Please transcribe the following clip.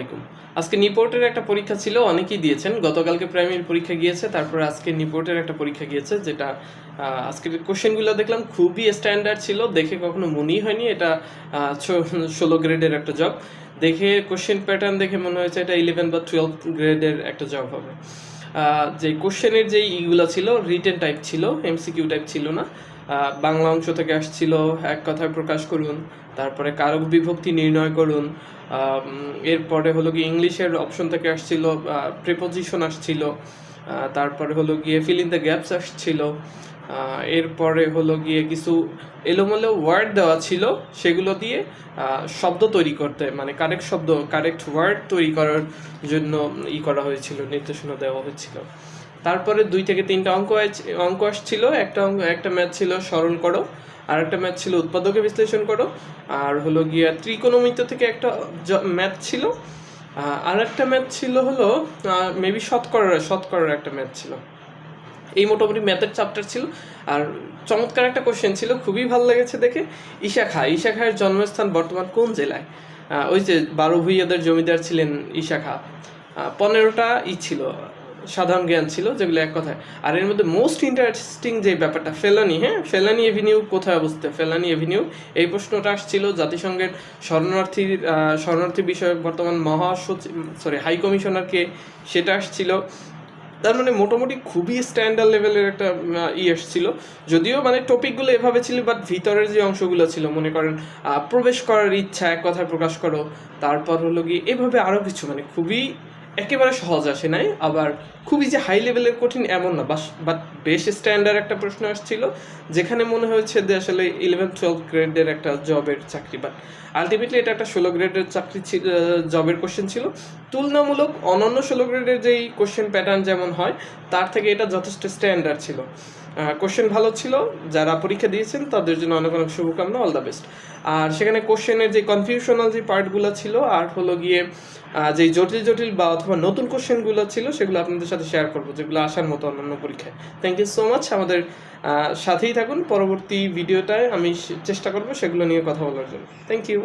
আলাইকুম। আজকে নিপোর্টের একটা পরীক্ষা ছিল, অনেকেই দিয়েছেন। গতকালকে প্রাইমারি পরীক্ষা গিয়েছে, তারপরে আজকে নিপোর্টের একটা পরীক্ষা গিয়েছে, যেটা আজকের কোশ্চেনগুলো দেখলাম খুবই স্ট্যান্ডার্ড ছিল, দেখে কখনো মনেই হয়নি এটা 16 গ্রেডের একটা জব। দেখে কোশ্চেন প্যাটার্ন দেখে মনে হয়েছে এটা 11 বা 12 গ্রেডের একটা জব হবে। যে কোশ্চেনের যেই ইগুলো ছিল রিটেন টাইপ ছিল, এমসিকিউ টাইপ ছিল না। বাংলা অংশ থেকে আসছিল এক কথায় প্রকাশ করুন, তারপরে কারক বিভক্তি নির্ণয় করুন, এরপরে হলো গিয়ে ইংলিশের অপশন থেকে আসছিল, প্রিপোজিশন আসছিল, তারপরে হলো গিয়ে ফিল ইন দ্য গ্যাপস আসছিল, এরপরে হলো গিয়ে কিছু এলোমেলো ওয়ার্ড দেওয়া ছিল, সেগুলো দিয়ে শব্দ তৈরি করতে, মানে কারেক্ট শব্দ কারেক্ট ওয়ার্ড তৈরি করার জন্য করা হয়েছিল, নির্দেশনা দেওয়া হয়েছিল। তারপরে 2 থেকে 3টা অঙ্ক আসছিল। একটা ম্যাথ ছিল সরল করো, আর একটা ম্যাথ ছিল উৎপাদকে বিশ্লেষণ করো, আর হলো গিয়া ত্রিকোণমিতি থেকে একটা ম্যাথ ছিল, আর একটা ম্যাথ ছিল হলো মেবি শতকরার একটা ম্যাথ ছিল। এই মোটামুটি ম্যাথের চ্যাপ্টার ছিল। আর চমৎকার একটা কোশ্চেন ছিল, খুবই ভালো লেগেছে দেখে। ঈশা খাঁর জন্মস্থান বর্তমান কোন জেলায়? ওই যে 12 ভূঁইয়াদের জমিদার ছিলেন ঈশা খাঁ। 15টা ছিল সাধারণ জ্ঞান ছিল, যেগুলো এক কথায়। আর এর মধ্যে মোস্ট ইন্টারেস্টিং যে ব্যাপারটা, ফেলানি এভিনিউ কোথায় অবস্থিত? ফেলানি এভিনিউ, এই প্রশ্নটা আসছিল জাতিসংঘের শরণার্থী বিষয়ক বর্তমান হাই কমিশনারকে, সেটা আসছিল। তার মানে মোটামুটি খুবই স্ট্যান্ডার্ড লেভেলের একটা এসেছিল। যদিও মানে টপিকগুলো এভাবে ছিল, বাট ভিতরের যে অংশগুলো ছিল, মনে করেন প্রবেশ করার ইচ্ছা এক কথায় প্রকাশ করো, তারপর হলো গিয়ে এভাবে আরও কিছু, মানে খুবই একেবারে সহজ আসে নাই, আবার খুবই যে হাই লেভেলের কঠিন এমন না, বাট বেশ স্ট্যান্ডার্ড একটা প্রশ্ন আসছিল, যেখানে মনে হয়েছে যে আসলে 11-12 গ্রেডের একটা জবের চাকরি। বাট আলটিমেটলি এটা একটা 16 গ্রেডের চাকরি জবের কোশ্চেন ছিল। তুলনামূলক অন্যান্য 16 গ্রেডের যেই কোশ্চেন প্যাটার্ন যেমন হয়, তার থেকে এটা যথেষ্ট স্ট্যান্ডার্ড ছিল। কোশ্চেন ভালো ছিল, যারা পরীক্ষা দিয়েছেন তাদের জন্য অনেক অনেক শুভকামনা, অল দ্য বেস্ট। আর সেখানে কোশ্চেনের যে কনফিউশনাল যে পার্টগুলো ছিল, আর হলো গিয়ে যেই জটিল বা অথবা নতুন কোশ্চেনগুলো ছিল, সেগুলো আপনাদের সাথে শেয়ার করবো, যেগুলো আসার মতো অন্যান্য পরীক্ষায়। Thank you so much. আমাদের সাথেই থাকুন, পরবর্তী ভিডিওটায় আমি চেষ্টা করবো সেগুলো নিয়ে কথা বলার জন্য। Thank you.